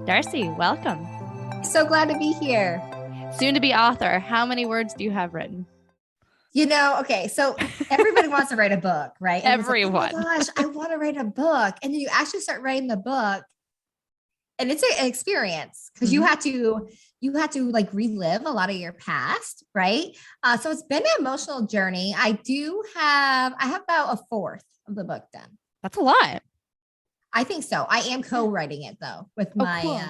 Darcey, welcome. So glad to be here. Soon to be author. How many words do you have written? Okay, so everybody wants to write a book, right? And it's like, oh my Everyone. gosh, I want to write a book. And then you actually start writing the book, and it's an experience because you had to like relive a lot of your past, right? So it's been an emotional journey. I have about a fourth of the book done. That's a lot. I think so. I am co-writing it though with Oh, my cool.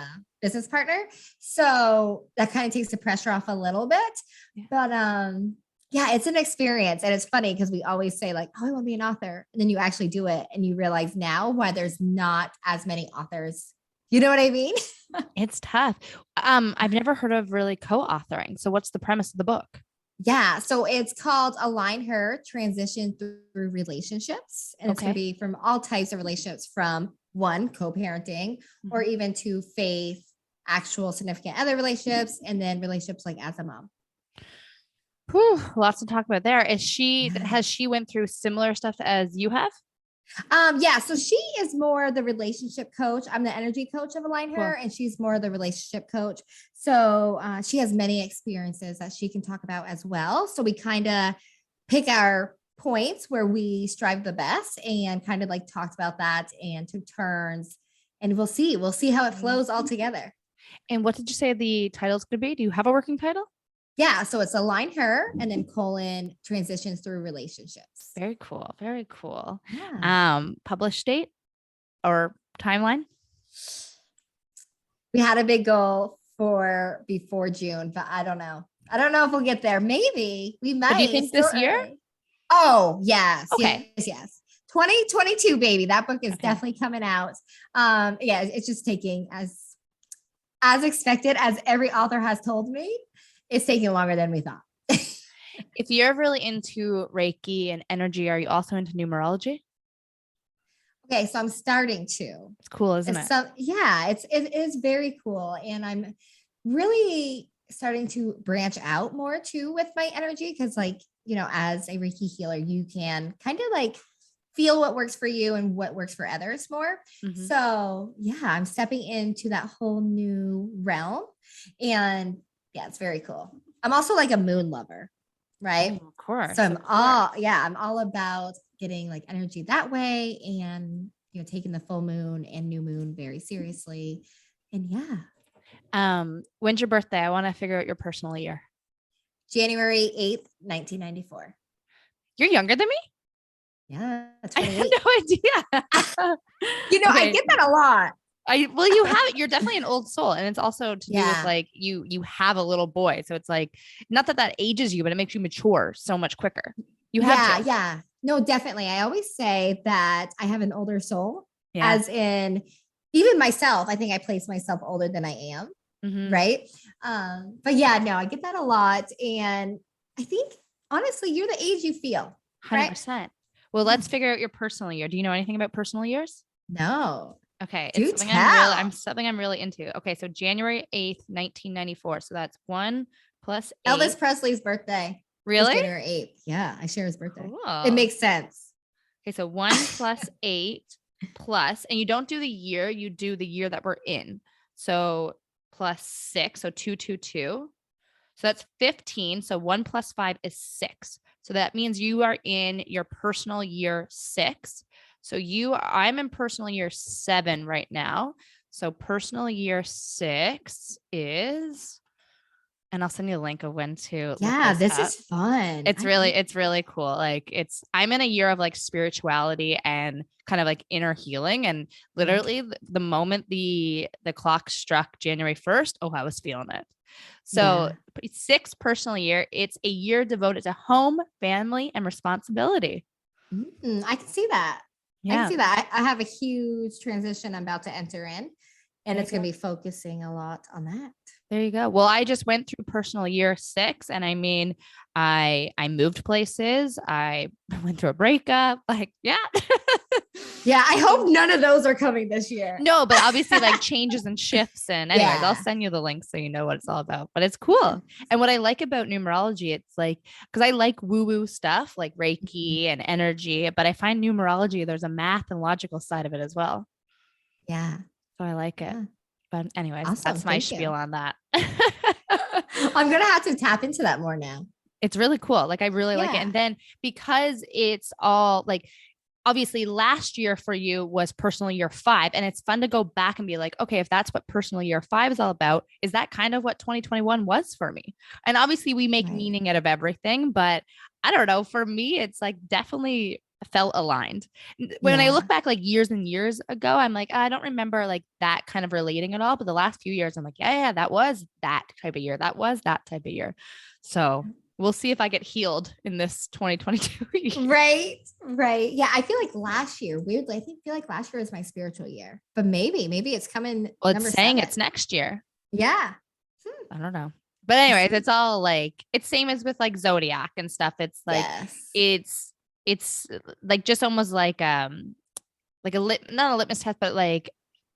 business partner. So that kind of takes the pressure off a little bit. Yeah. But yeah, it's an experience. And it's funny because we always say, like, oh, I want to be an author. And then you actually do it and you realize now why there's not as many authors. You know what I mean? It's tough. I've never heard of really co-authoring. So what's the premise of the book? Yeah. So it's called Align Her Transition Through Relationships. And it's going to Okay. be from all types of relationships, from one, co-parenting, or Mhm. even to faith, actual significant other relationships, and then relationships like as a mom. Whew, lots to talk about there. Yeah. Has she went through similar stuff as you have? Yeah, so she is more the relationship coach. I'm the energy coach of Align Her, Cool. and she's more the relationship coach. So she has many experiences that she can talk about as well. So we kind of pick our points where we strive the best and kind of like talked about that and took turns. And we'll see how it flows all together. And what did you say the title's going to be? Do you have a working title? Yeah, so it's Align Her and then colon transitions through relationships. Very cool. Very cool. Yeah. Published date or timeline? We had a big goal for before June, but I don't know. I don't know if we'll get there. Maybe we But do you might. It's think still this year? early. Oh, yes, Okay. yes, yes. 2022, baby. That book is Okay. definitely coming out. Yeah, it's just taking as expected, as every author has told me, it's taking longer than we thought. If you're really into Reiki and energy, are you also into numerology? Okay, so I'm starting to. It's cool, isn't It's it? so yeah, it is very cool. And I'm really starting to branch out more too with my energy because, like, as a Reiki healer, you can kind of like feel what works for you and what works for others more. Mhm. So yeah, I'm stepping into that whole new realm. And yeah, it's very cool. I'm also like a moon lover, Oh, right? of So course, of course. I'm all about getting like energy that way, and taking the full moon and new moon very seriously. And yeah, When's your birthday? I want to figure out your personal year. January 8th, 1994. You're younger than me? Yeah, I had 28. no idea. I Okay. get that a lot. Well, you have it. You're definitely an old soul. And it's also to do with Yeah. like you have a little boy. So it's like not that that ages you, but it makes you mature so much quicker. You have Yeah, to. yeah. No, definitely. I always say that I have an older soul, Yeah. as in even myself. I think I place myself older than I am, Hmm. right? But yeah, no, I get that a lot. And I think honestly, you're the age you feel, right? 100%. Well, Yeah. let's figure out your personal year. Do you know anything about personal years? No, Okay, it's do something I'm tell. something I'm really into. Okay, so January 8th, 1994. So that's 1 plus 8. Elvis Presley's birthday is Really? January 8th. Yeah, I share his birthday. It Cool. makes sense. Okay, so 1 plus 8 plus, and you don't do the year, you do the year that we're in. So plus 6, so 222. So that's 15. So 1 plus 5 is 6. So that means you are in your personal year 6. So I'm in personal year 7 right now. So personal year 6 is, and I'll send you a link of when to look Yeah, this this up. is fun. It's I really, like it's really cool. Like I'm in a year of like spirituality and kind of like inner healing. And it. literally the moment the clock struck January 1st, oh, I was feeling it. So Yeah. 6 personal year, it's a year devoted to home, family, and responsibility. I can see that. I can Yeah. see that. I have a huge transition I'm about to enter in, and There you it's going go. to be focusing a lot on that. There you go. Well, I just went through personal year 6, and I mean, I moved places. I went through a breakup. Like, yeah. Yeah, I hope none of those are coming this year. No, but obviously like changes and shifts. And anyways, I'll Yeah. send you the link so you know what it's all about. But it's cool. And what I like about numerology, it's like, because I like woo-woo stuff like Reiki and energy, but I find numerology, there's a math and logical side of it as well. Yeah. So I like it. Yeah. But anyways, Awesome. that's my Thank spiel you. on that. I'm going to have to tap into that more now. It's really cool. Like I really like it. Yeah. And then because it's all like, obviously last year for you was personal year 5. And it's fun to go back and be like, okay, if that's what personal year 5 is all about, is that kind of what 2021 was for me? And obviously we make Right. meaning out of everything, but I don't know. For me, it's like definitely felt aligned. When I look Yeah. back like years and years ago, I'm like, I don't remember like that kind of relating at all. But the last few years, I'm like, yeah, that was that type of year. That was that type of year. So we'll see if I get healed in this 2022 year. Right. Right. Yeah. I feel like last year, weirdly, feel like last year was my spiritual year, but maybe it's coming Well, it's number saying 7. it's next year. Yeah. I don't know. But anyways, it's all like it's same as with like zodiac and stuff. It's like Yes. it's like just almost like a not a litmus test, but like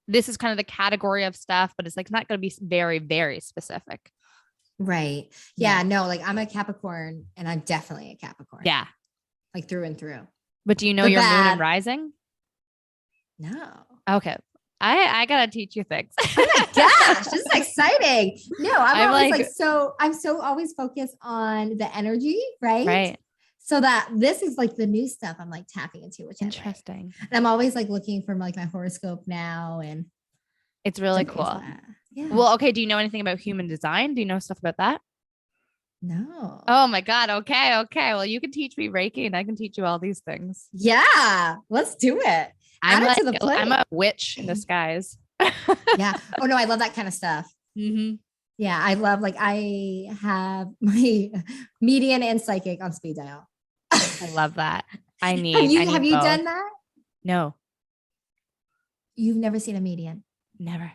this is kind of the category of stuff, but it's like not going to be very, very specific. Right. Yeah. No, like I'm a Capricorn and I'm definitely a Capricorn. Yeah. Like through and through. But do you know The your moon and bad. rising? No. Okay. I gotta teach you things. Oh my gosh, this is exciting. No, I'm always like I'm so always focused on the energy, right? right. So that this is like the new stuff I'm like tapping into, which I like. Interesting. And I'm always like looking for like my horoscope now, and It's really jumping into cool. that. Yeah. Well, okay. Do you know anything about human design? Do you know stuff about that? No. Oh my God. Okay. Okay. Well, you can teach me Reiki and I can teach you all these things. Yeah, let's do it. I'm Add it like, to the plate. I'm a witch in disguise. Yeah. Oh no, I love that kind of stuff. Mm-hmm. Yeah, I love like I have my median and psychic on speed dial. I love that. I Have need you both. done that? No, You've never seen a median. never.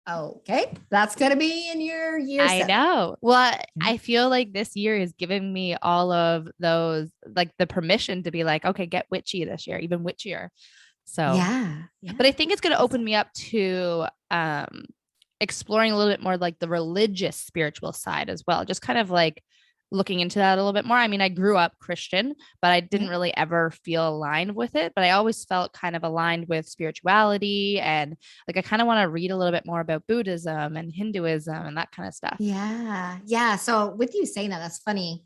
Okay, that's gonna be in your year. I 7. know. Well, I feel like this year is giving me all of those, like the permission to be like, okay, get witchy this year, even witchier. So, Yeah, but I think it's going to open me up to exploring a little bit more like the religious spiritual side as well. Just kind of like looking into that a little bit more. I mean, I grew up Christian, but I didn't really ever feel aligned with it. But I always felt kind of aligned with spirituality. And like, I kind of want to read a little bit more about Buddhism and Hinduism and that kind of stuff. Yeah, yeah. So with you saying that, that's funny.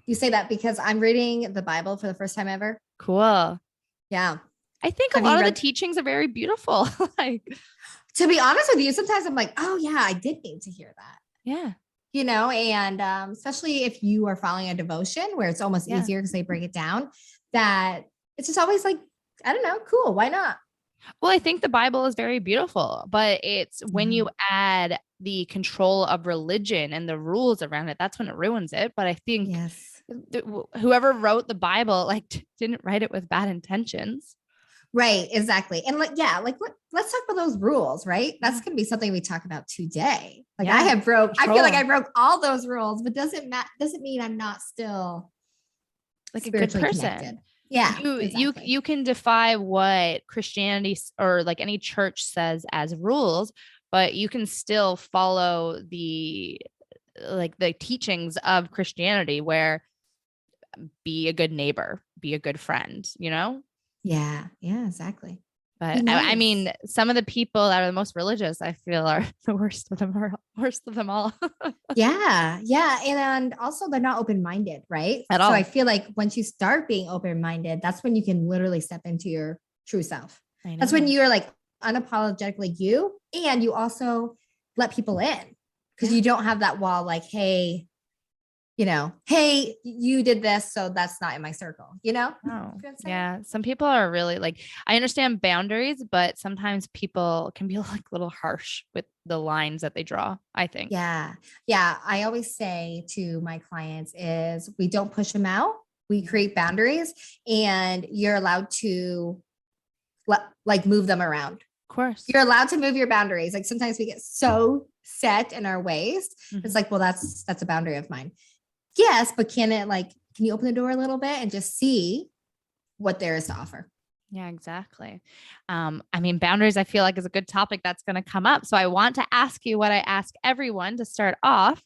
You say that because I'm reading the Bible for the first time ever. Cool. Yeah. I think a lot of the teachings are very beautiful. Like, to be honest with you, sometimes I'm like, oh yeah, I did need to hear that. yeah. You know, and especially if you are following a devotion where it's almost easier because they break it down, that it's just always like, I don't know, cool. Why not? Well, I think the Bible is very beautiful, but it's when you add the control of religion and the rules around it, that's when it ruins it. But I think whoever wrote the Bible, like didn't write it with bad intentions. Right, exactly. And like, yeah, like let's talk about those rules, right? That's going to be something we talk about today. Like I feel like I broke all those rules, but doesn't mean I'm not still like a good person. Connected. Yeah. You can defy what Christianity or like any church says as rules, but you can still follow the teachings of Christianity where be a good neighbor, be a good friend, you know? Yeah, exactly. But I mean, some of the people that are the most religious, I feel, are the worst of them all. Yeah. And also they're not open-minded, right? At all. So I feel like once you start being open-minded, that's when you can literally step into your true self. That's when you're like unapologetically you, and you also let people in because you don't have that wall like, hey, hey, you did this, so that's not in my circle, Oh, yeah. Some people are really like, I understand boundaries, but sometimes people can be like a little harsh with the lines that they draw, I think. Yeah. I always say to my clients is we don't push them out. We create boundaries and you're allowed to move them around. Of course. You're allowed to move your boundaries. Like sometimes we get so set in our ways. Mm-hmm. It's like, well, that's a boundary of mine. Yes, but can you open the door a little bit and just see what there is to offer? Yeah, exactly. I mean, boundaries, I feel like is a good topic that's going to come up. So I want to ask you what I ask everyone to start off.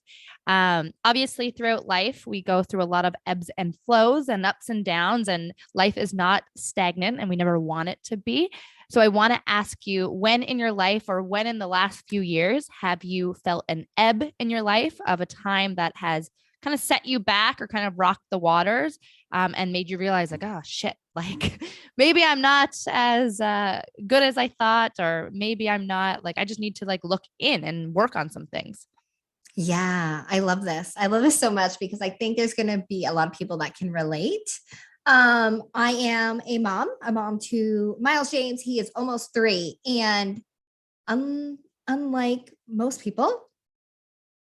Obviously, throughout life, we go through a lot of ebbs and flows and ups and downs, and life is not stagnant and we never want it to be. So I want to ask you, when in your life or when in the last few years have you felt an ebb in your life of a time that has kind of set you back or kind of rocked the waters, and made you realize like, oh shit, like maybe I'm not as good as I thought, or maybe I'm not, like, I just need to like look in and work on some things. Yeah, I love this. I love this so much because I think there's going to be a lot of people that can relate. I am a mom to Miles James. He is almost 3. And unlike most people,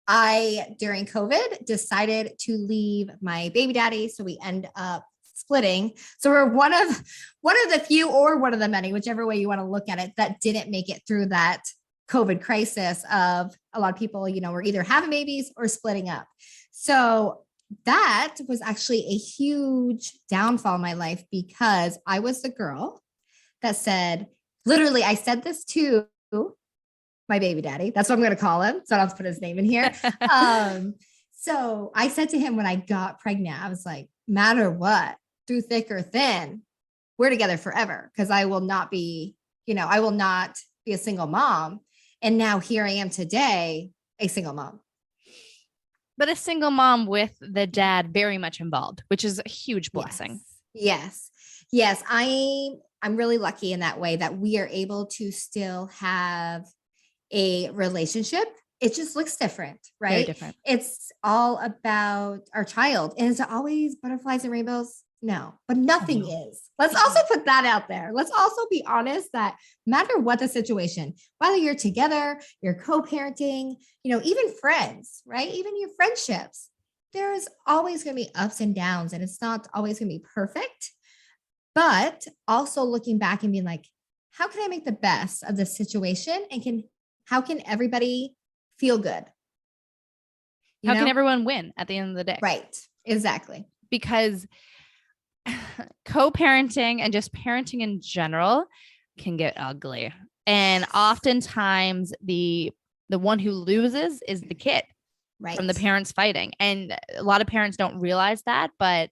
I, during COVID, decided to leave my baby daddy. So we end up splitting. So we're one of the few, or one of the many, whichever way you want to look at it, that didn't make it through that COVID crisis of a lot of people, were either having babies or splitting up. So that was actually a huge downfall in my life, because I was the girl that said, literally, I said this to my baby daddy. That's what I'm going to call him. So I don't have to put his name in here. So I said to him when I got pregnant, I was like, matter what, through thick or thin, we're together forever, because I will not be a single mom. And now here I am today, a single mom. But a single mom with the dad very much involved, which is a huge blessing. Yes. I'm really lucky in that way that we are able to still have a relationship. It just looks different, right? Very different. It's all about our child. And is it always butterflies and rainbows? No, but nothing is. Let's also put that out there. Let's also be honest that no matter what the situation, whether you're together, you're co-parenting, even friends, right? Even your friendships, there's always going to be ups and downs, and it's not always going to be perfect. But also looking back and being like, how can I make the best of this situation? And how can everybody feel good? How can everyone win at the end of the day? Right. Exactly. Because co-parenting and just parenting in general can get ugly. And oftentimes the one who loses is the kid, right, from the parents fighting. And a lot of parents don't realize that. But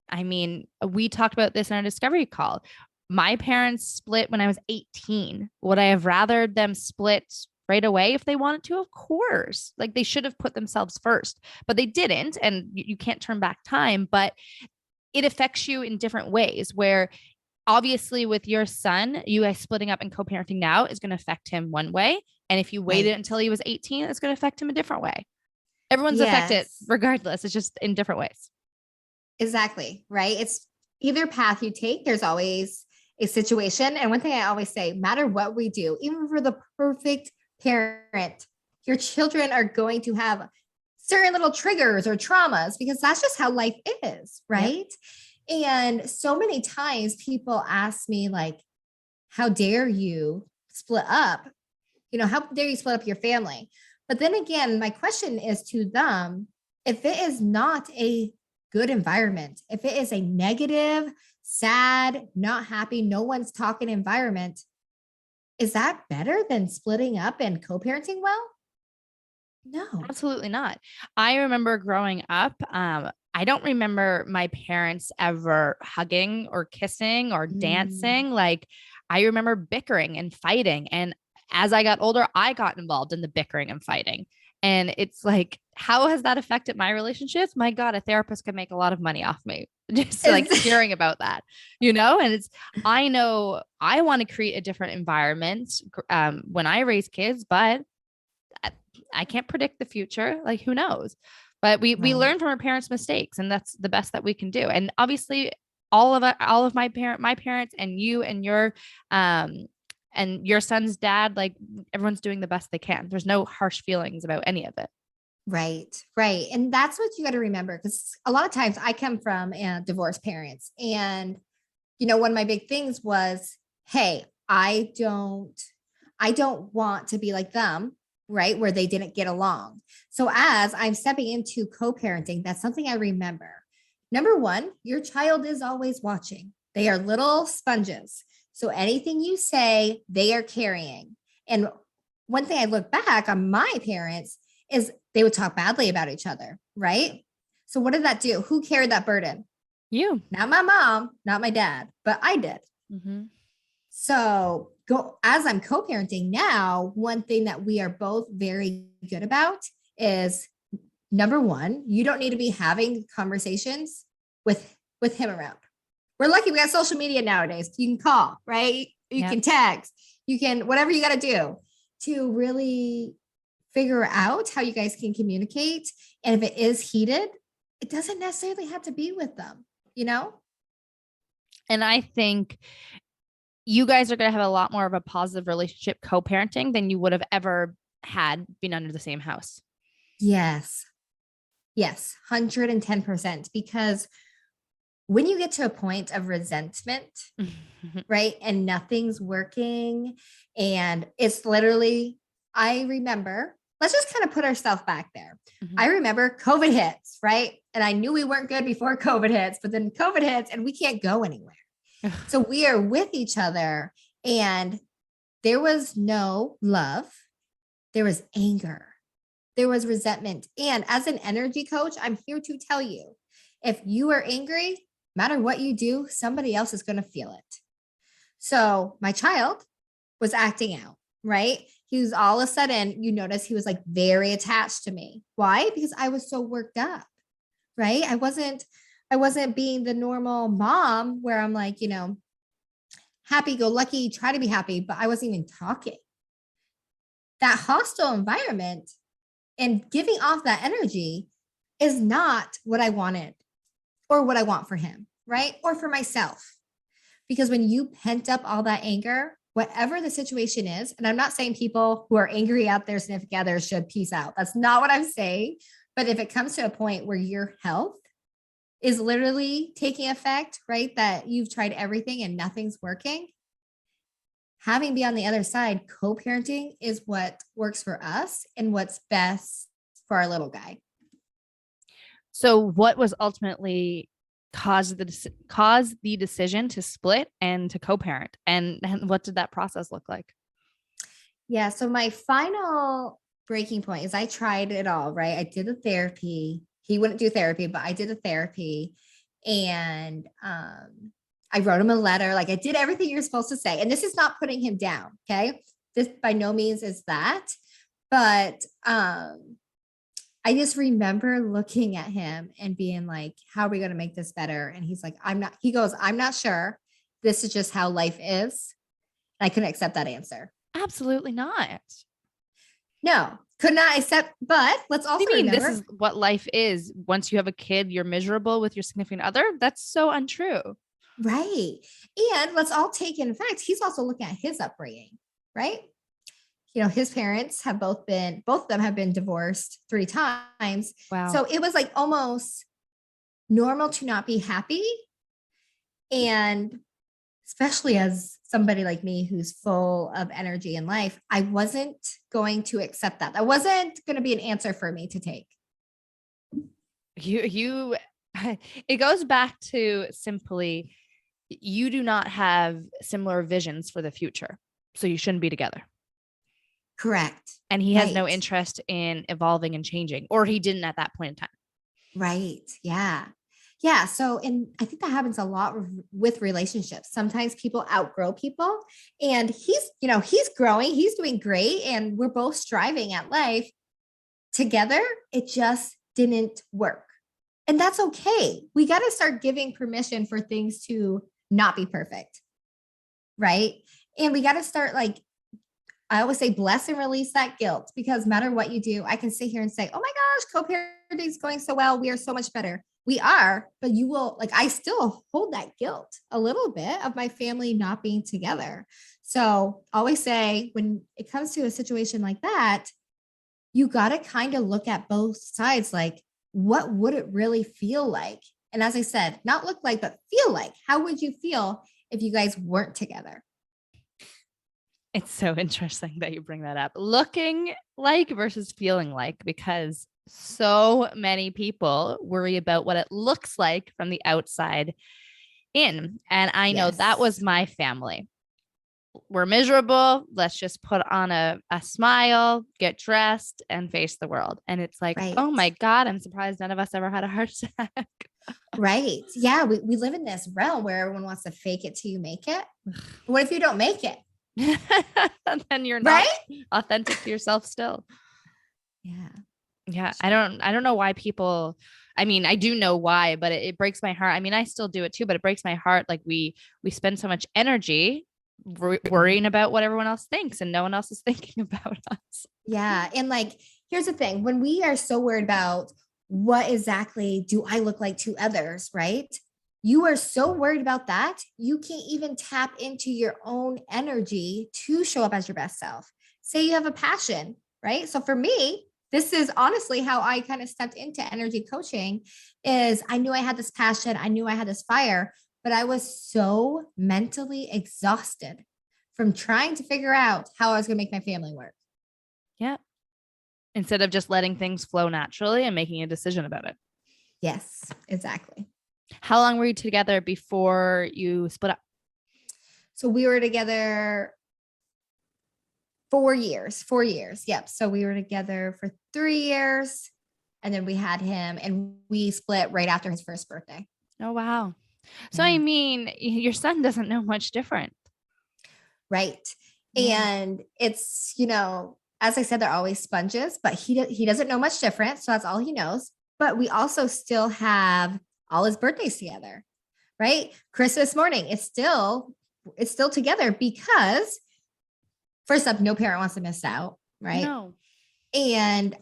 I mean, we talked about this in our discovery call. My parents split when I was 18. Would I have rather them split right away if they wanted to? Of course. Like, they should have put themselves first, but they didn't. And you can't turn back time, but it affects you in different ways, where obviously with your son, you guys splitting up and co-parenting now is going to affect him one way. And if you waited until he was 18, it's going to affect him a different way. Everyone's affected regardless. It's just in different ways. Exactly. Right. It's either path you take. There's always a situation. And one thing I always say, matter what we do, even for the perfect parent, your children are going to have certain little triggers or traumas, because that's just how life is. Right. Yep. And so many times people ask me, like, how dare you split up? How dare you split up your family? But then again, my question is to them, if it is not a good environment, if it is a negative, sad, not happy, no one's talking environment, is that better than splitting up and co-parenting well? No, absolutely not. I remember growing up, I don't remember my parents ever hugging or kissing or dancing. Like, I remember bickering and fighting. And as I got older, I got involved in the bickering and fighting. And it's like, how has that affected my relationships? My God, a therapist could make a lot of money off me just like hearing about that, and I know I want to create a different environment when I raise kids, but I can't predict the future. Like, who knows? But we learn from our parents' mistakes, and that's the best that we can do. And obviously all of my parents and you and your son's dad, like, everyone's doing the best they can. There's no harsh feelings about any of it. Right. And that's what you got to remember, because a lot of times I come from divorced parents, and, one of my big things was, hey, I don't want to be like them, right? Where they didn't get along. So as I'm stepping into co-parenting, that's something I remember. Number one, your child is always watching. They are little sponges. So anything you say, they are carrying. And one thing I look back on my parents is they would talk badly about each other, right? So what did that do? Who carried that burden? You. Not my mom, not my dad, but I did. Mm-hmm. So as I'm co-parenting now, one thing that we are both very good about is number one, you don't need to be having conversations with him around. We're lucky we got social media nowadays. You can call, right? You can text, you can whatever you got to do to really figure out how you guys can communicate. And if it is heated, it doesn't necessarily have to be with them, you know? And I think you guys are going to have a lot more of a positive relationship co-parenting than you would have ever had been under the same house. Yes. Yes, 110%. Because when you get to a point of resentment, right, and nothing's working, and it's literally, I remember, let's just kind of put ourselves back there. I remember COVID hits, right? And I knew we weren't good before COVID hits, but then COVID hits and we can't go anywhere. So we are with each other, and there was no love. There was anger. There was resentment. And as an energy coach, I'm here to tell you, if you are angry, no matter what you do, somebody else is going to feel it. So my child was acting out, right? He was all of a sudden, you notice he was like very attached to me. Why? Because I was so worked up, right? I wasn't being the normal mom where I'm like, happy go lucky, try to be happy, but I wasn't even talking. That hostile environment and giving off that energy is not what I wanted or what I want for him, right? Or for myself. Because when you pent up all that anger, whatever the situation is, and I'm not saying people who are angry at their significant other should peace out. That's not what I'm saying. But if it comes to a point where your health is literally taking effect, right? That you've tried everything and nothing's working. Having be on the other side, co-parenting is what works for us and what's best for our little guy. So what was ultimately caused the decision to split and to co-parent? And what did that process look like? Yeah. So my final breaking point is I tried it all, right? I did the therapy. He wouldn't do therapy, but I did the therapy, and I wrote him a letter. Like, I did everything you're supposed to say. And this is not putting him down. Okay. This by no means is that, but I just remember looking at him and being like, how are we going to make this better? And he's like, he goes, I'm not sure. This is just how life is. And I couldn't accept that answer. Absolutely not. No, could not accept, but let's also remember, this is what life is. Once you have a kid, you're miserable with your significant other. That's so untrue. Right. And let's all take in fact, he's also looking at his upbringing, right? His parents have both of them have been divorced 3 times. Wow. So it was like almost normal to not be happy. And especially as somebody like me who's full of energy in life, I wasn't going to accept that. That wasn't going to be an answer for me to take. It goes back to simply, you do not have similar visions for the future, so you shouldn't be together. Correct. And he has no interest in evolving and changing, or he didn't at that point in time. Right. Yeah. Yeah. So, and I think that happens a lot with relationships. Sometimes people outgrow people, and he's growing, he's doing great, and we're both striving at life together. It just didn't work. And that's okay. We got to start giving permission for things to not be perfect. Right. And we got to start, like, I always say, bless and release that guilt, because no matter what you do, I can sit here and say, oh my gosh, co-parenting is going so well. We are so much better. We are, but you will, like, I still hold that guilt a little bit of my family not being together. So always say, when it comes to a situation like that, you got to kind of look at both sides. Like, what would it really feel like? And as I said, not look like, but feel like. How would you feel if you guys weren't together? It's so interesting that you bring that up. Looking like versus feeling like, because so many people worry about what it looks like from the outside in. And I know that was my family. we're miserable. Let's just put on a smile, get dressed, and face the world. And it's like, Right. oh my God, I'm surprised none of us ever had a heart attack. Right. Yeah. We live in this realm where everyone wants to fake it till you make it. What if you don't make it? And then you're not Right. authentic to yourself still. Yeah. Yeah. I don't know why people, I mean, I do know why, but it breaks my heart. I mean, I still do it too, but it breaks my heart. Like we spend so much energy worrying about what everyone else thinks and no one else is thinking about us. Yeah. And like, here's the thing, when we are so worried about what exactly do I look like to others, right? You are so worried about that, you can't even tap into your own energy to show up as your best self. Say you have a passion, right? So for me, this is honestly how I kind of stepped into energy coaching is I knew I had this passion, I knew I had this fire, but I was so mentally exhausted from trying to figure out how I was going to make my family work. Yeah. Instead of just letting things flow naturally and making a decision about it. Yes, exactly. How long were you together before you split up? So we were together 4 years. 4 years. Yep. So we were together for 3 years. And then we had him and we split right after his first birthday. Oh, wow. So, Yeah. I mean, your son doesn't know much different. Right. Yeah. And it's, as I said, they're always sponges, but he doesn't know much different. So that's all he knows. But we also still have all his birthdays together, right? Christmas morning, it's still together because first up, no parent wants to miss out, right? No. And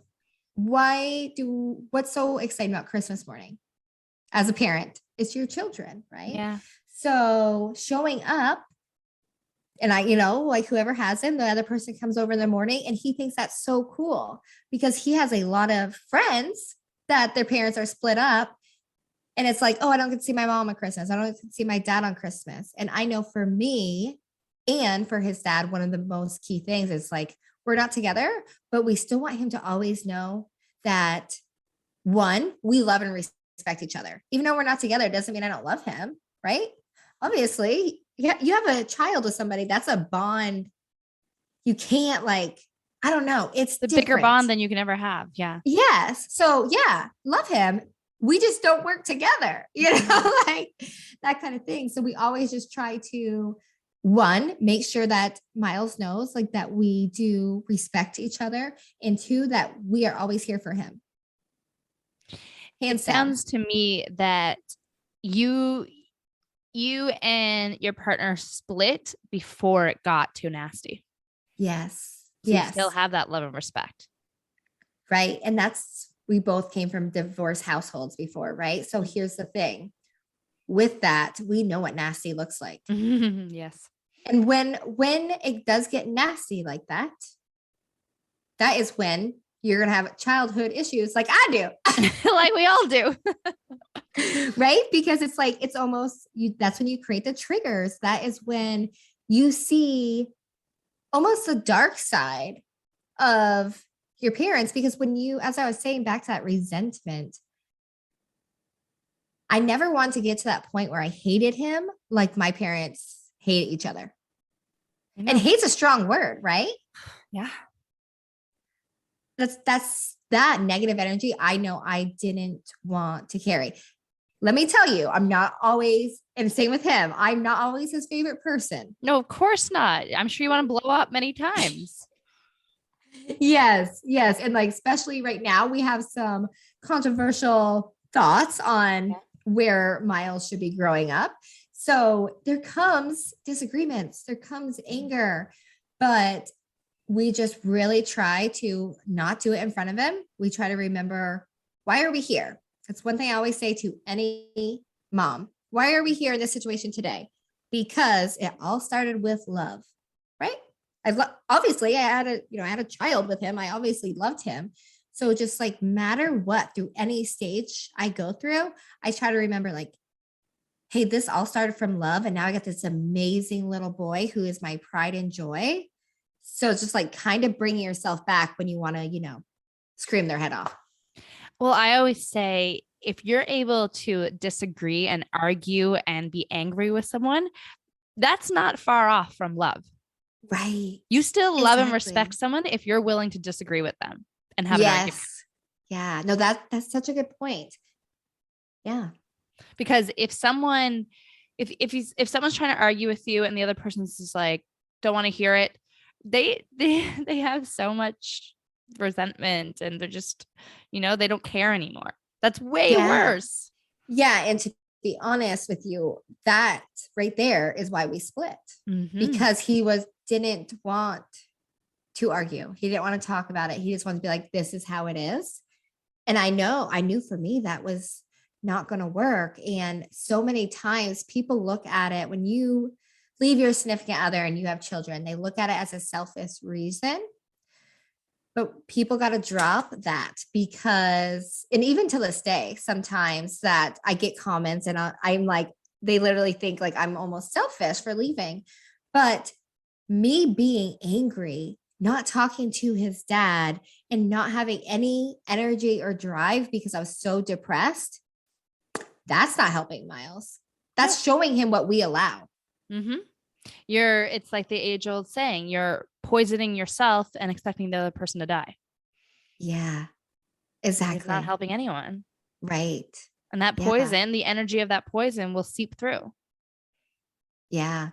what's so exciting about Christmas morning as a parent? It's your children, right? Yeah. So showing up, and like whoever has him, the other person comes over in the morning and he thinks that's so cool because he has a lot of friends that their parents are split up. And it's like, oh, I don't get to see my mom on Christmas. I don't get to see my dad on Christmas. And I know for me and for his dad, one of the most key things is like, we're not together, but we still want him to always know that one, we love and respect each other. Even though we're not together, it doesn't mean I don't love him, right? Obviously, yeah, you have a child with somebody, that's a bond. You can't I don't know. It's the different. Bigger bond than you can ever have. Yeah. Yes. So yeah, love him. We just don't work together, like that kind of thing. So we always just try to one, make sure that Miles knows like that we do respect each other, and two, that we are always here for him. It sounds to me that you and your partner split before it got too nasty. Yes. So you still have that love and respect. Right. And we both came from divorce households before, right? So here's the thing. With that, we know what nasty looks like. Yes. And when it does get nasty like that, that is when you're going to have childhood issues like I do. Like we all do. Right? Because it's like, it's almost that's when you create the triggers. That is when you see almost the dark side of your parents. Because when as I was saying, back to that resentment, I never wanted to get to that point where I hated him like my parents hated each other. And hate's a strong word, right? Yeah. That's that negative energy I know I didn't want to carry. Let me tell you, I'm not always, and same with him, I'm not always his favorite person. No, of course not. I'm sure you want to blow up many times. Yes. And especially right now, we have some controversial thoughts on where Miles should be growing up. So there comes disagreements, there comes anger, but we just really try to not do it in front of him. We try to remember, why are we here? That's one thing I always say to any mom. Why are we here in this situation today? Because it all started with love, right? Obviously I had a child with him. I obviously loved him. So just matter what, through any stage I go through, I try to remember hey, this all started from love. And now I got this amazing little boy who is my pride and joy. So it's just kind of bringing yourself back when you want to, scream their head off. Well, I always say, if you're able to disagree and argue and be angry with someone, that's not far off from love. Right. You still love and respect Exactly. someone if you're willing to disagree with them and have an argument. Yes. Yeah. No, that's such a good point. Yeah. Because if someone, if someone's trying to argue with you and the other person's just like, don't want to hear it, they have so much resentment and they're just, they don't care anymore. That's way Yeah. worse. Yeah. And to be honest with you, that right there is why we split, Mm-hmm. because he didn't want to argue. He didn't want to talk about it. He just wanted to be like, this is how it is. And I knew for me that was not going to work. And so many times people look at it when you leave your significant other and you have children, they look at it as a selfish reason. But people got to drop that, because, and even to this day, sometimes that I get comments and I'm like, they literally think like I'm almost selfish for leaving. But me being angry, not talking to his dad, and not having any energy or drive because I was so depressed, that's not helping Miles. That's showing him what we allow. Mm-hmm. It's like the age old saying, you're poisoning yourself and expecting the other person to die. Yeah, It's not exactly. helping anyone. Right. And that Yeah. poison, the energy of that poison will seep through. Yeah.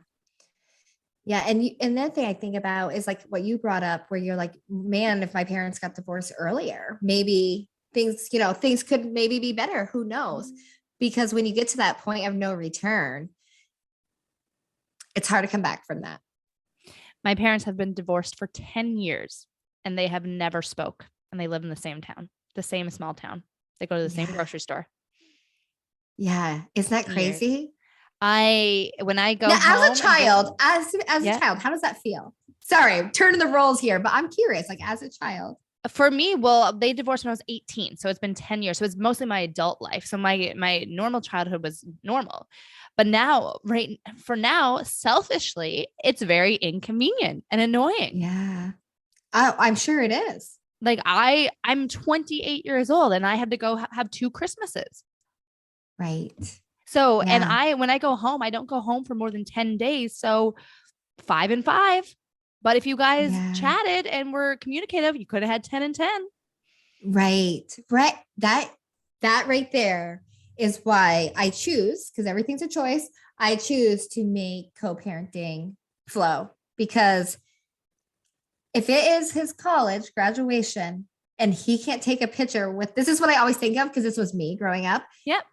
Yeah. And the thing I think about is like what you brought up, where you're like, man, if my parents got divorced earlier, maybe things could maybe be better. Who knows? Because when you get to that point of no return, it's hard to come back from that. My parents have been divorced for 10 years and they have never spoke, and they live in the same town, the same small town. They go to the same Yeah. grocery store. Yeah. Isn't that 10 years. crazy? When I go Now, home as a and visit, child, as a yeah. child, how does that feel? Sorry, turning the roles here, but I'm curious, like as a child. For me, well, they divorced when I was 18, so it's been 10 years. So it's mostly my adult life. So my normal childhood was normal. But now, right for now, selfishly, it's very inconvenient and annoying. Yeah. I'm sure it is. Like I'm 28 years old and I had to go have 2 Christmases. Right. So, and Yeah. when I go home, I don't go home for more than 10 days. So 5 and 5. But if you guys Yeah. chatted and were communicative, you could have had 10 and 10. Right. Right. That right there is why I choose, because everything's a choice. I choose to make co-parenting flow, because if it is his college graduation and he can't take a picture with, this is what I always think of because this was me growing up. Yep.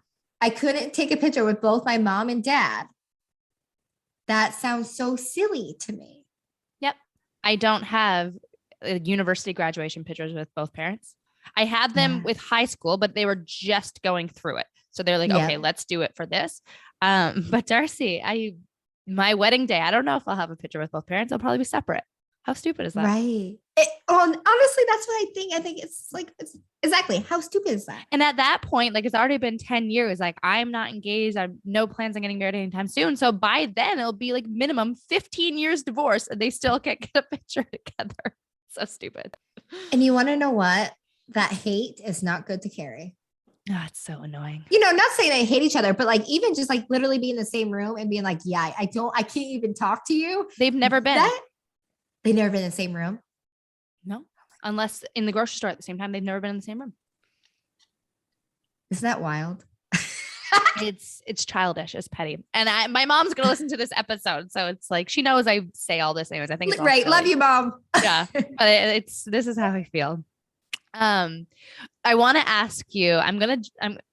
I couldn't take a picture with both my mom and dad. That sounds so silly to me. Yep. I don't have university graduation pictures with both parents. I had them Yeah. with high school, but they were just going through it. So they're like, okay, Yeah. let's do it for this. But Darcey, my wedding day, I don't know if I'll have a picture with both parents. I'll probably be separate. How stupid is that? Right. Honestly, that's what I think. I think it's like, exactly. How stupid is that? And at that point, like it's already been 10 years. Like I'm not engaged. I have no plans on getting married anytime soon. So by then it'll be like minimum 15 years divorce and they still can't get a picture together. So stupid. And you want to know what? That hate is not good to carry. Oh, it's so annoying. Not saying they hate each other, but like even just like literally being in the same room and being like, yeah, I can't even talk to you. They've never been. They've never been in the same room. No, unless in the grocery store at the same time. They've never been in the same room. Isn't that wild? It's childish. It's petty. And my mom's gonna listen to this episode, so it's like she knows I say all this anyways. I think it's right. silly. Love you, mom. Yeah, but this is how I feel. I want to ask you.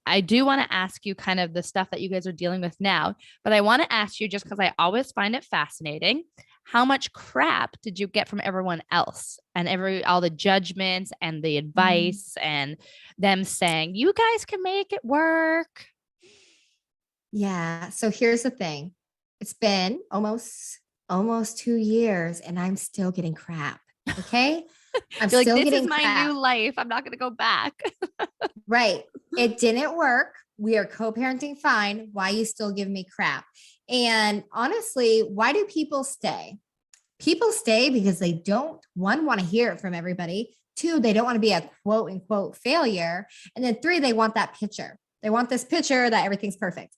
I do want to ask you kind of the stuff that you guys are dealing with now, but I want to ask you just because I always find it fascinating. How much crap did you get from everyone else and all the judgments and the advice and them saying you guys can make it work? Yeah. So here's the thing. It's been almost 2 years and I'm still getting crap. Okay. I'm You're like, still this getting is my crap. new life. I'm not going to go back. Right. It didn't work. We are co-parenting fine. Why you still give me crap? And honestly, why do people stay? People stay because they don't, one, want to hear it from everybody. Two, they don't want to be a quote unquote failure. And then three, they want that picture. They want this picture that everything's perfect.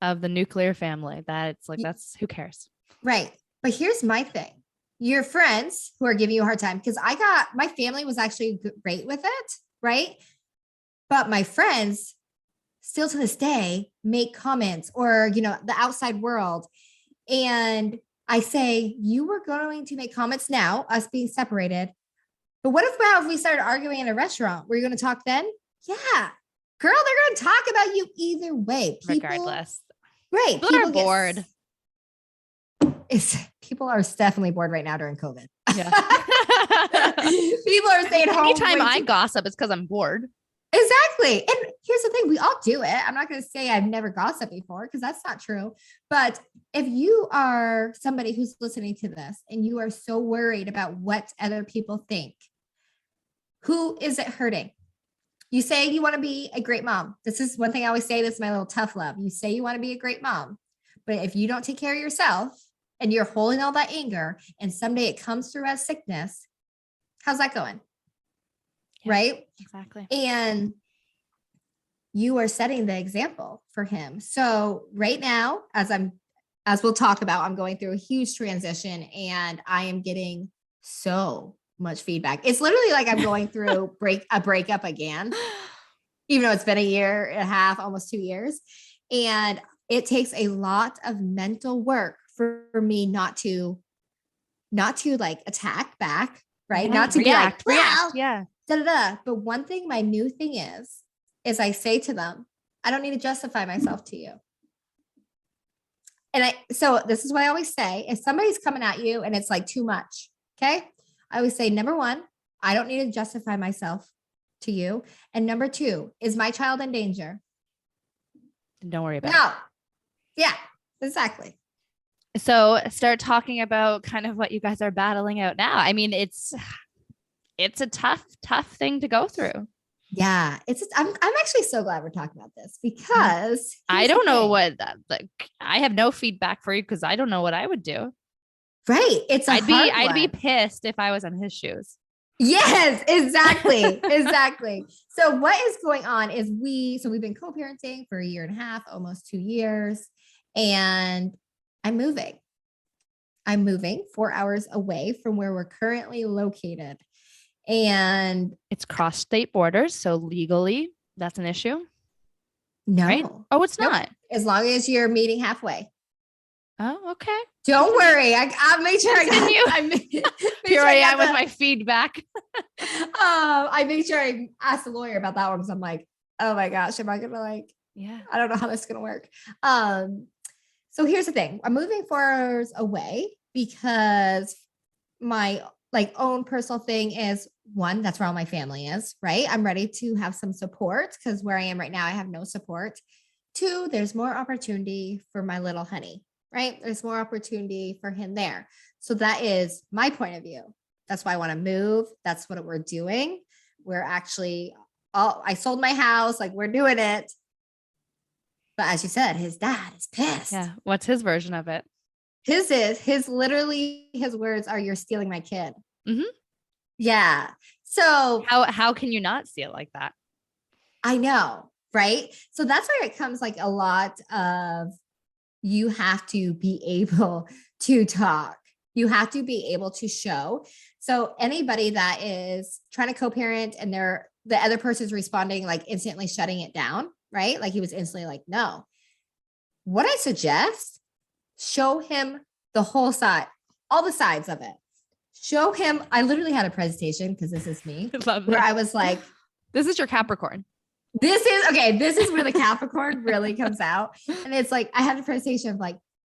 Of the nuclear family. That it's like, that's who cares? Right. But here's my thing. your friends who are giving you a hard time, because my family was actually great with it, right? But my friends still to this day make comments, or, the outside world. And I say, you were going to make comments now, us being separated. But what if we started arguing in a restaurant? Were you going to talk then? Yeah. Girl, they're going to talk about you either way. Regardless. Right. People are bored. People are definitely bored right now during COVID. Yeah. People are staying home. Anytime I gossip, it's because I'm bored. Exactly. And here's the thing, we all do it. I'm not going to say I've never gossiped before, because that's not true. But if you are somebody who's listening to this and you are so worried about what other people think, who is it hurting? You say you want to be a great mom. This is one thing I always say. This is my little tough love. You say you want to be a great mom, but if you don't take care of yourself and you're holding all that anger and someday it comes through as sickness, how's that going? Yeah, right? Exactly. And you are setting the example for him. So right now, as we'll talk about, I'm going through a huge transition and I am getting so much feedback. It's literally like I'm going through a breakup again, even though it's been a year and a half, almost 2 years. And it takes a lot of mental work for me not to like attack back, right? Yeah, not to react. Yeah. But one thing, my new thing is I say to them, I don't need to justify myself to you. So this is what I always say. If somebody's coming at you and it's like too much, okay? I always say, number one, I don't need to justify myself to you. And number two, is my child in danger? Don't worry about it. No. Yeah, exactly. So start talking about kind of what you guys are battling out now. I mean, it's a tough thing to go through. Yeah, I'm actually so glad we're talking about this, because I don't know what I have no feedback for you, because I don't know what I would do. Right. I'd be pissed if I was in his shoes. Yes, exactly. Exactly. So what is going on is we've been co-parenting for a year and a half, almost 2 years. And I'm moving 4 hours away from where we're currently located. And it's cross state borders. So legally that's an issue. No. Right? Oh, it's not. As long as you're meeting halfway. Oh, okay. Don't worry. I'll make sure Here I am with my feedback. I made sure I asked the lawyer about that one, because I'm like, oh my gosh, am I gonna I don't know how this is gonna work. So here's the thing. I'm moving 4 hours away because my own personal thing is, one, that's where all my family is, right? I'm ready to have some support, because where I am right now, I have no support. Two, there's more opportunity for my little honey, right? There's more opportunity for him there. So that is my point of view. That's why I want to move. That's what we're doing. We're actually, I sold my house, we're doing it. But as you said, his dad is pissed. Yeah. What's his version of it? His words are, "You're stealing my kid." Mm-hmm. Yeah. So how can you not see it like that? I know, right? So that's where it comes a lot of, you have to be able to talk. You have to be able to show. So anybody that is trying to co-parent and the other person's responding instantly shutting it down, right? He was instantly no. What I suggest, show him the whole side, all the sides of it. Show him. I literally had a presentation, because this is me, where I was like, this is your Capricorn. This is where the Capricorn really comes out. And it's I had a presentation of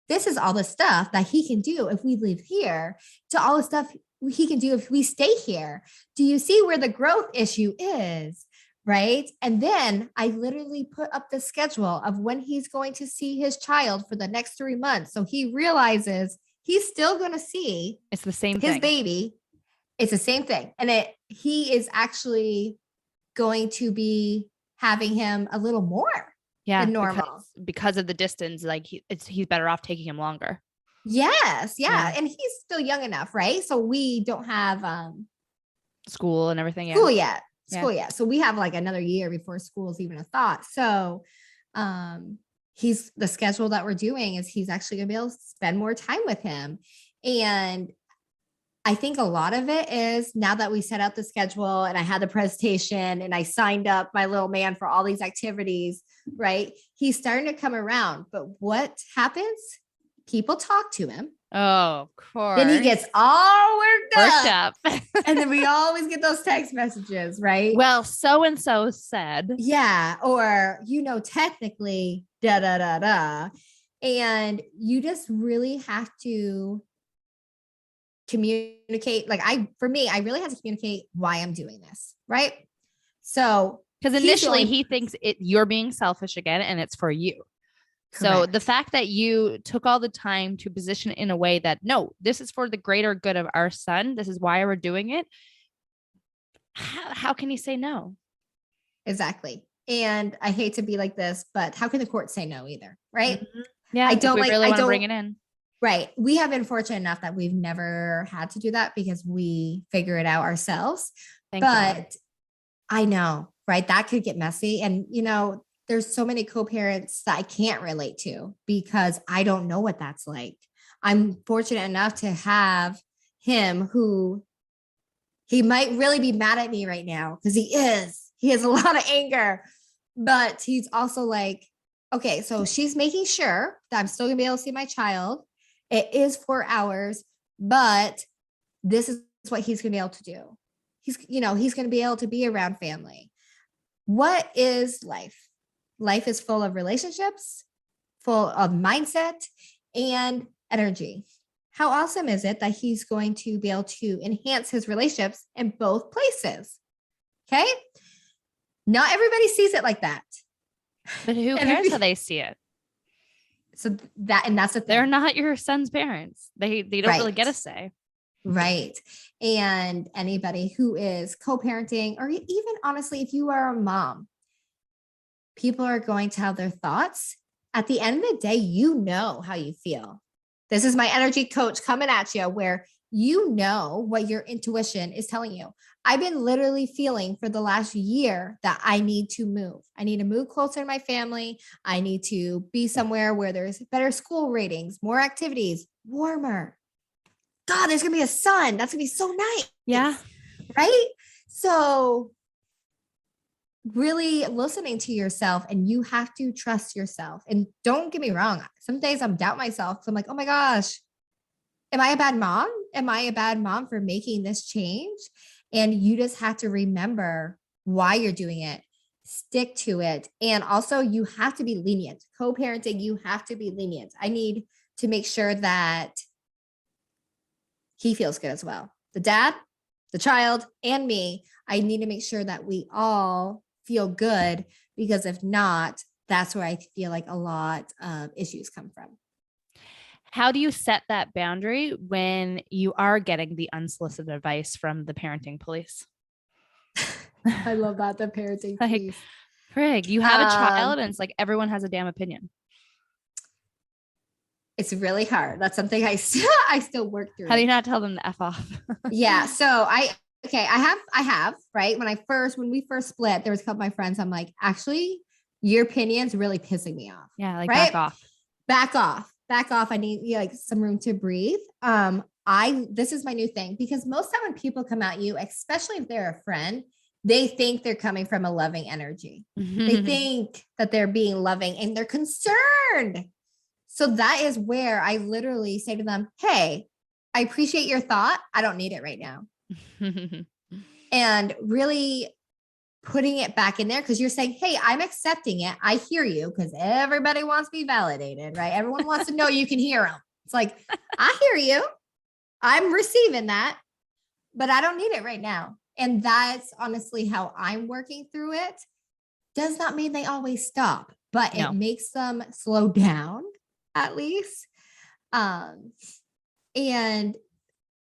this is all the stuff that he can do if we live here, to all the stuff he can do if we stay here. Do you see where the growth issue is? Right. And then I literally put up the schedule of when he's going to see his child for the next 3 months. So he realizes he's still going to see it's the same his thing. baby. It's the same thing. And he is actually going to be having him a little more than normal. Because of the distance, he's better off taking him longer. Yes. Yeah. And he's still young enough, right? So we don't have school and everything. School yet. So we have another year before school is even a thought. So the schedule that we're doing is he's actually gonna be able to spend more time with him. And I think a lot of it is now that we set out the schedule and I had the presentation and I signed up my little man for all these activities, right? He's starting to come around. But what happens? People talk to him. Oh, of course. Then he gets all worked up. And then we always get those text messages, right? Well, so-and-so said. Yeah. Or, technically, da, da, da, da. And you just really have to communicate. For me, I really have to communicate why I'm doing this. Right. So, because initially he thinks you're being selfish again, and it's for you. Correct. So the fact that you took all the time to position it in a way that, no, this is for the greater good of our son. This is why we're doing it. How can he say no? Exactly. And I hate to be like this, but how can the court say no either? Right. Mm-hmm. Yeah. I don't really want to bring it in. Right. We have been fortunate enough that we've never had to do that because we figure it out ourselves. Thank God. I know, right? That could get messy. And, there's so many co-parents that I can't relate to because I don't know what that's like. I'm fortunate enough to have him who he might really be mad at me right now because he has a lot of anger, but he's also like, okay, so she's making sure that I'm still gonna be able to see my child. It is 4 hours, but this is what he's gonna be able to do. He's gonna be able to be around family. What is life? Life is full of relationships, full of mindset and energy. How awesome is it that he's going to be able to enhance his relationships in both places? Okay. Not everybody sees it like that. But who cares how they see it? So that's the thing. They're not your son's parents. They don't really get a say. Right. And anybody who is co-parenting, or even honestly, if you are a mom, people are going to have their thoughts. At the end of the day, you know how you feel. This is my energy coach coming at you, where you know what your intuition is telling you. I've been literally feeling for the last year that I need to move. I need to move closer to my family. I need to be somewhere where there's better school ratings, more activities, warmer. God, there's going to be a sun. That's going to be so nice. Yeah. Right? So really listening to yourself, and you have to trust yourself. And don't get me wrong. Some days I'm doubt myself. I'm like, oh my gosh, am I a bad mom? Am I a bad mom for making this change? And you just have to remember why you're doing it. Stick to it. And also you have to be lenient. Co-parenting, you have to be lenient. I need to make sure that he feels good as well. The dad, the child, and me, I need to make sure that we all feel good, because if not, that's where I feel like a lot of issues come from. How do you set that boundary when you are getting the unsolicited advice from the parenting police? I love that, the parenting police. Frig, you have a child, and it's like everyone has a damn opinion. It's really hard. That's something I still work through. How do you not tell them to F off? Yeah. So I have, right? When we first split, there was a couple of my friends. I'm like, actually, your opinion's really pissing me off. Yeah. Like, right? back off. I need some room to breathe. This is my new thing, because most of the time when people come at you, especially if they're a friend, they think they're coming from a loving energy. They think that they're being loving and they're concerned. So that is where I literally say to them, hey, I appreciate your thought. I don't need it right now. And really putting it back in there, because you're saying, hey, I'm accepting it. I hear you, because everybody wants to be validated, right? Everyone wants to know you can hear them. It's like, I hear you. I'm receiving that, but I don't need it right now. And that's honestly how I'm working through it. Does not mean they always stop, but it makes them slow down at least. And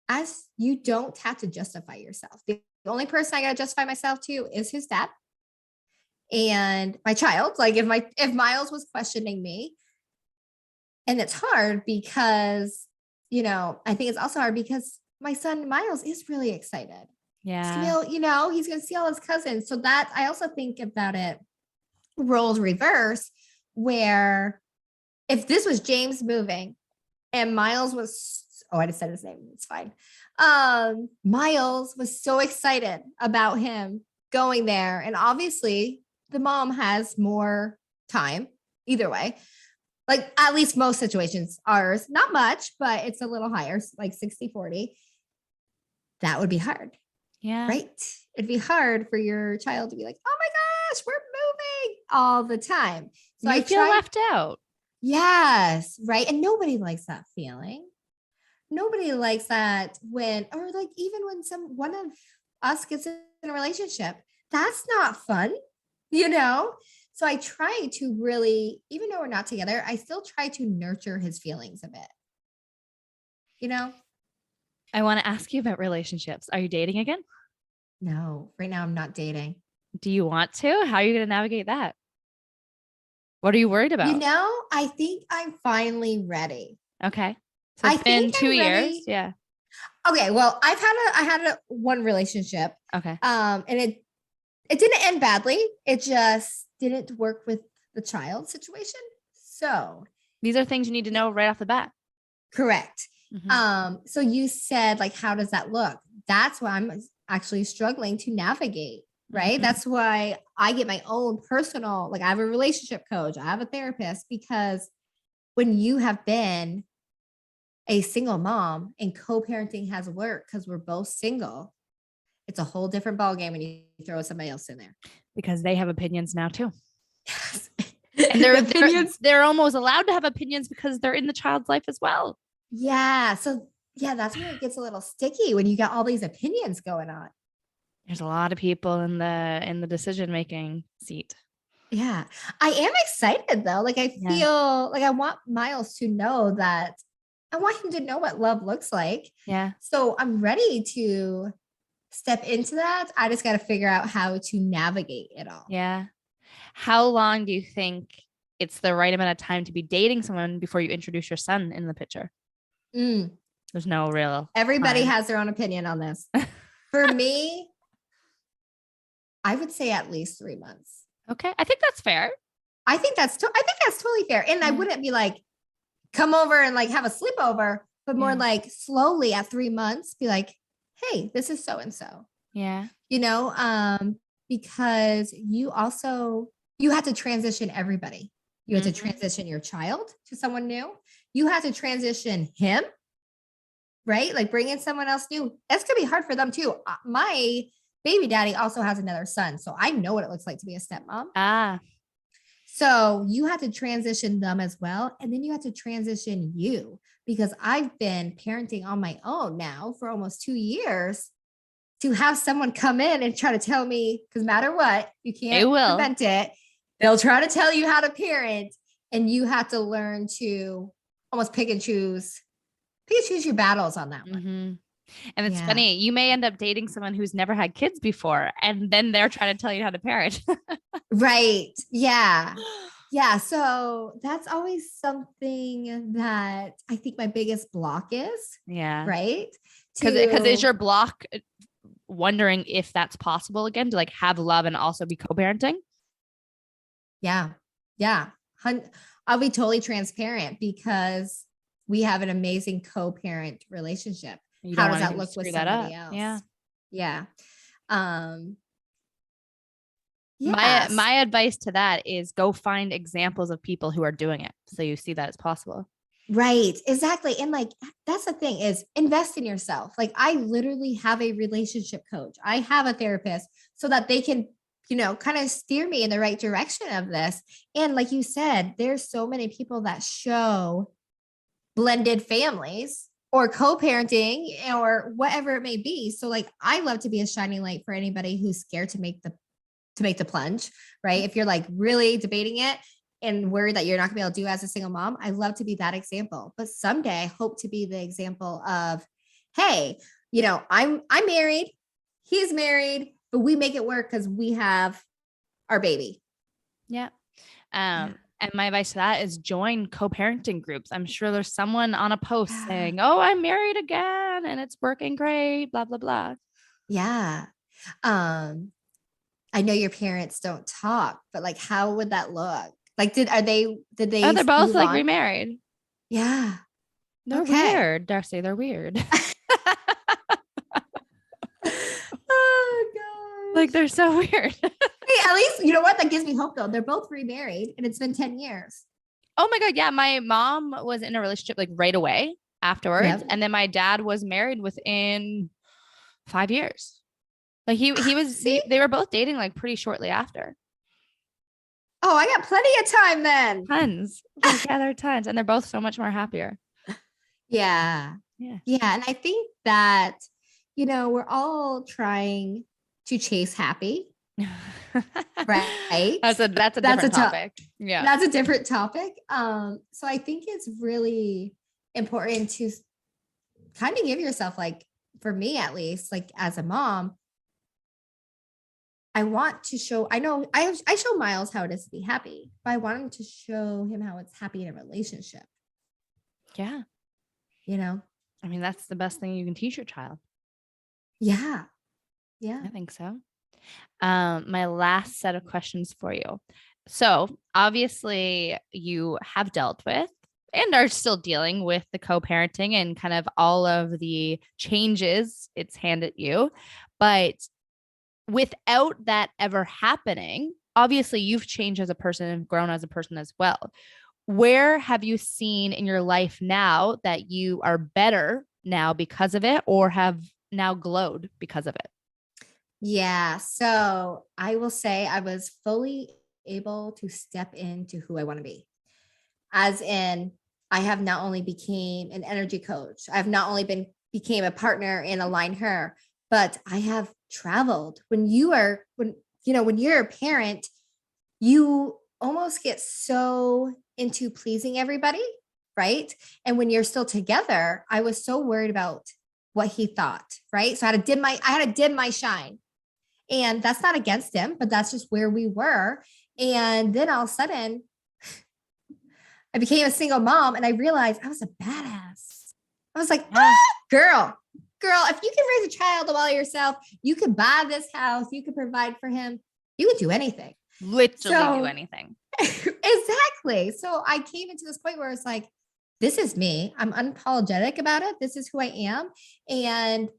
as you don't have to justify yourself. The only person I got to justify myself to is his dad and my child. Like if Miles was questioning me, and it's hard because, I think it's also hard because my son Miles is really excited. Yeah. He's going to see all his cousins. So that I also think about it roles reverse, where if this was James moving and Miles was, I just said his name, it's fine. Miles was so excited about him going there. And obviously the mom has more time either way. Like at least most situations, ours, not much, but it's a little higher, like 60-40. That would be hard. Yeah. Right? It'd be hard for your child to be like, oh my gosh, we're moving all the time. So you feel left out. Yes. Right. And nobody likes that feeling. Nobody likes that when, or like even when one of us gets in a relationship, that's not fun, you know? So I try to really, even though we're not together, I still try to nurture his feelings a bit, you know? I want to ask you about relationships. Are you dating again? No, right now I'm not dating. Do you want to? How are you going to navigate that? What are you worried about? You know, I think I'm finally ready. Okay. So it's been 2 years. Yeah. Okay. Well, I had one relationship. Okay. And it didn't end badly. It just didn't work with the child situation. So these are things you need to know right off the bat. Correct. So you said, like, how does that look? That's why I'm actually struggling to navigate, right? That's why I get my own personal, like I have a relationship coach, I have a therapist, because when you have been a single mom and co-parenting has worked because we're both single, it's a whole different ballgame when you throw somebody else in there. Because they have opinions now too. Yes. And they're almost allowed to have opinions because they're in the child's life as well. Yeah. So yeah, that's where it gets a little sticky when you got all these opinions going on. There's a lot of people in the decision-making seat. Yeah. I am excited though. Like I feel like I want Miles to know that I want him to know what love looks like. Yeah. So I'm ready to step into that. I just got to figure out how to navigate it all. Yeah. How long do you think it's the right amount of time to be dating someone before you introduce your son in the picture? There's no real. Everybody has their own opinion on this. For me, I would say at least 3 months. Okay. I think that's fair. I think that's totally fair. And I wouldn't be like, come over and like have a sleepover, but more like slowly at 3 months, be like, hey, this is so-and-so. Yeah. You know, because you have to transition everybody. You have to transition your child to someone new. You have to transition him, right? Like bring in someone else new. That's going to be hard for them too. My baby daddy also has another son. So I know what it looks like to be a stepmom. So you have to transition them as well. And then you have to transition you, because I've been parenting on my own now for almost 2 years. To have someone come in and try to tell me, because no matter what, you can't prevent it. They'll try to tell you how to parent, and you have to learn to almost pick and choose your battles on that one. And it's funny, you may end up dating someone who's never had kids before, and then they're trying to tell you how to parent. Right. Yeah. Yeah. So that's always something that I think my biggest block is. Yeah. Right. Because is your block wondering if that's possible again, to like have love and also be co-parenting? Yeah. Yeah. I'll be totally transparent, because we have an amazing co-parent relationship. How does that look with somebody else? Yeah. Yeah. My advice to that is go find examples of people who are doing it, so you see that it's possible. Right. Exactly. And like, that's the thing, is invest in yourself. Like I literally have a relationship coach. I have a therapist, so that they can, you know, kind of steer me in the right direction of this. And like you said, there's so many people that show blended families or co-parenting or whatever it may be. So like, I love to be a shining light for anybody who's scared to make the plunge, right? If you're like really debating it and worried that you're not gonna be able to do it as a single mom, I love to be that example. But someday I hope to be the example of, hey, you know, I'm married, he's married, but we make it work because we have our baby. Yeah. And my advice to that is join co-parenting groups. I'm sure there's someone on a post saying, oh, I'm married again and it's working great, blah, blah, blah. Yeah. I know your parents don't talk, but like, how would that look? Like, did they? Oh, they're both like remarried. Yeah. They're weird, Darcey. They're weird. Like they're so weird. Hey, at least you know what? That gives me hope though. They're both remarried and it's been 10 years. Oh my God. Yeah. My mom was in a relationship like right away afterwards. Yep. And then my dad was married within 5 years. Like he was, See? they were both dating like pretty shortly after. Oh, I got plenty of time then. Tons. Like, yeah, there are tons. And they're both so much more happier. Yeah. Yeah. Yeah. And I think that, we're all trying to chase happy, right? That's a different topic. Yeah. That's a different topic. So I think it's really important to kind of give yourself, like, for me at least, like as a mom, I want to show, I know I show Miles how it is to be happy, but I want him to show him how it's happy in a relationship. Yeah. I mean, that's the best thing you can teach your child. Yeah. Yeah. I think so. My last set of questions for you. So obviously you have dealt with and are still dealing with the co-parenting and kind of all of the changes it's handed you. But without that ever happening, obviously you've changed as a person and grown as a person as well. Where have you seen in your life now that you are better now because of it, or have now glowed because of it? Yeah. So I will say I was fully able to step into who I want to be. As in, I have not only became an energy coach, I've not only became a partner in Align Her, but I have traveled. When you're a parent, you almost get so into pleasing everybody, right? And when you're still together, I was so worried about what he thought, right? So I had to dim my shine. And that's not against him, but that's just where we were. And then all of a sudden, I became a single mom and I realized I was a badass. I was like, girl, if you can raise a child all by yourself, you could buy this house, you could provide for him, you could do anything. Literally do anything. Exactly. So I came into this point where it's like, this is me. I'm unapologetic about it. This is who I am. And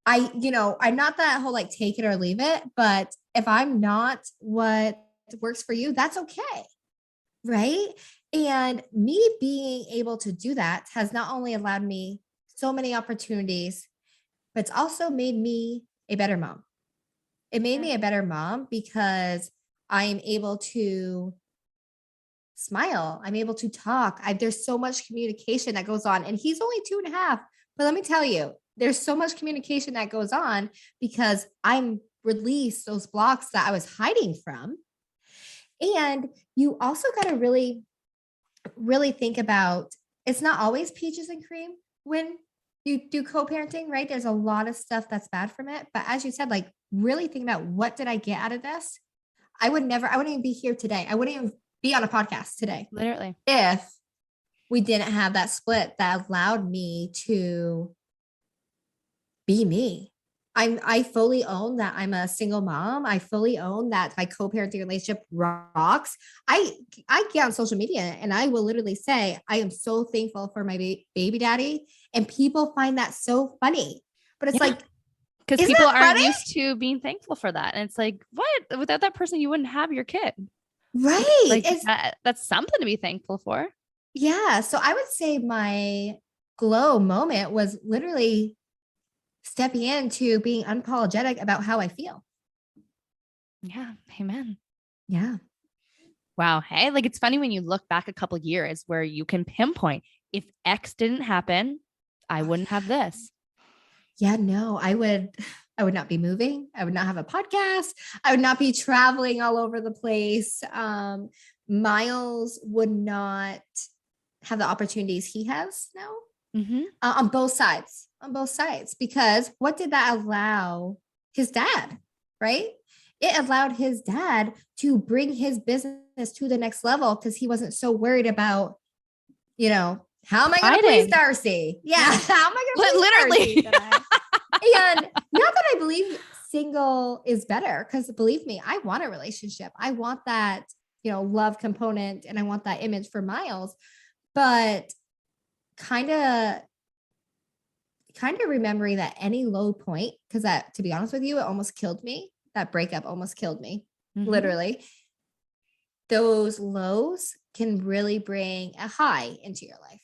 I'm not that whole like take it or leave it, but if I'm not what works for you, that's okay. Right. And me being able to do that has not only allowed me so many opportunities, but it's also made me a better mom. It made me a better mom because I am able to smile. I'm able to talk. There's so much communication that goes on. And he's only 2.5. But let me tell you, there's so much communication that goes on because I'm released those blocks that I was hiding from. And you also got to really, really think about, it's not always peaches and cream when you do co-parenting, right? There's a lot of stuff that's bad from it. But as you said, like really think about, what did I get out of this? I wouldn't even be here today. I wouldn't even be on a podcast today. Literally. If we didn't have that split that allowed me to be me. I fully own that I'm a single mom. I fully own that my co-parenting relationship rocks. I get on social media and I will literally say, I am so thankful for my baby daddy. And people find that so funny. But it's like, because people aren't used to being thankful for that. And it's like, what? Without that person, you wouldn't have your kid. Right. Like that's something to be thankful for. Yeah. So I would say my glow moment was literally stepping into being unapologetic about how I feel. Yeah. Amen. Yeah. Wow. Hey, like it's funny when you look back a couple years where you can pinpoint, if X didn't happen, I wouldn't have this. Yeah, no, I would not be moving. I would not have a podcast. I would not be traveling all over the place. Miles would not have the opportunities he has now. On both sides, because what did that allow his dad, right? It allowed his dad to bring his business to the next level because he wasn't so worried about, how am I going to please Darcey? Yeah. How am I going to literally? And not that I believe single is better, because believe me, I want a relationship. I want that, love component, and I want that image for Miles, but kind of kind of remembering that any low point, because that, to be honest with you, it almost killed me. That breakup almost killed me, literally. Those lows can really bring a high into your life.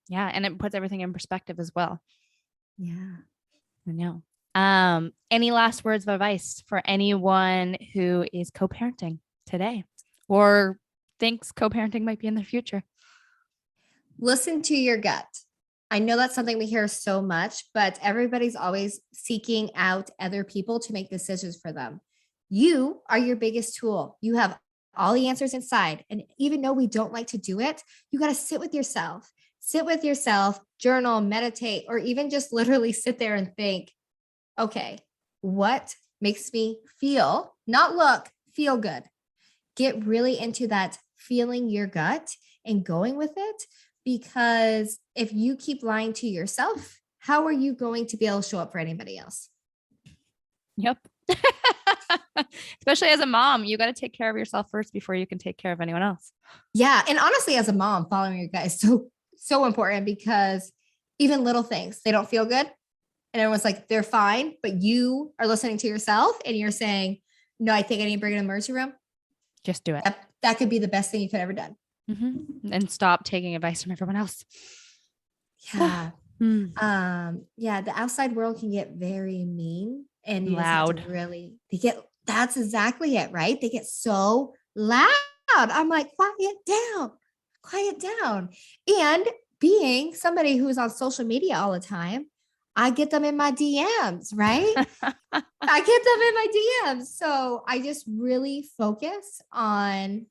Yeah. And it puts everything in perspective as well. Yeah. I know. Any last words of advice for anyone who is co-parenting today or thinks co-parenting might be in their future? Listen to your gut. I know that's something we hear so much, but everybody's always seeking out other people to make decisions for them. You are your biggest tool. You have all the answers inside. And even though we don't like to do it, you got to sit with yourself, journal, meditate, or even just literally sit there and think, okay, what makes me feel, not look, feel good? Get really into that feeling your gut and going with it. Because if you keep lying to yourself, how are you going to be able to show up for anybody else? Yep. Especially as a mom, you got to take care of yourself first before you can take care of anyone else. Yeah. And honestly, as a mom, following your gut is so important, because even little things, they don't feel good. And everyone's like, they're fine. But you are listening to yourself and you're saying, no, I think I need to bring it in the emergency room. Just do it. That could be the best thing you could ever done. And stop taking advice from everyone else. Yeah. Yeah. The outside world can get very mean and loud. That's exactly it, right? They get so loud. I'm like, quiet down. And being somebody who's on social media all the time, I get them in my DMs, right? I get them in my DMs. So I just really focus on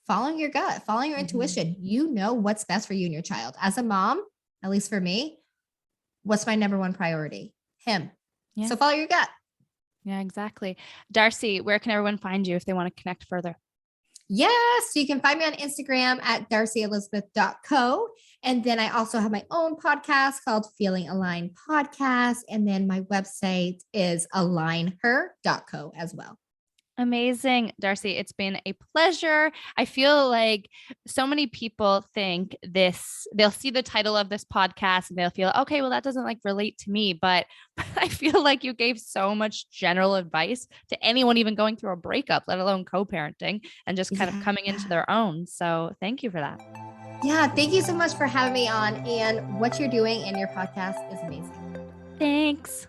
following your gut, following your intuition. You know what's best for you and your child. As a mom, at least for me, what's my number one priority? Him. Yeah. So follow your gut. Yeah, exactly. Darcey, where can everyone find you if they want to connect further? Yes. So you can find me on Instagram at darceyelizabeth.co. And then I also have my own podcast called Feeling Aligned Podcast. And then my website is alignher.co as well. Amazing. Darcey, it's been a pleasure. I feel like so many people think they'll see the title of this podcast and they'll feel, okay, well, that doesn't like relate to me. But I feel like you gave so much general advice to anyone even going through a breakup, let alone co-parenting, and just kind of coming into their own. So thank you for that. Yeah. Thank you so much for having me on. And what you're doing in your podcast is amazing. Thanks.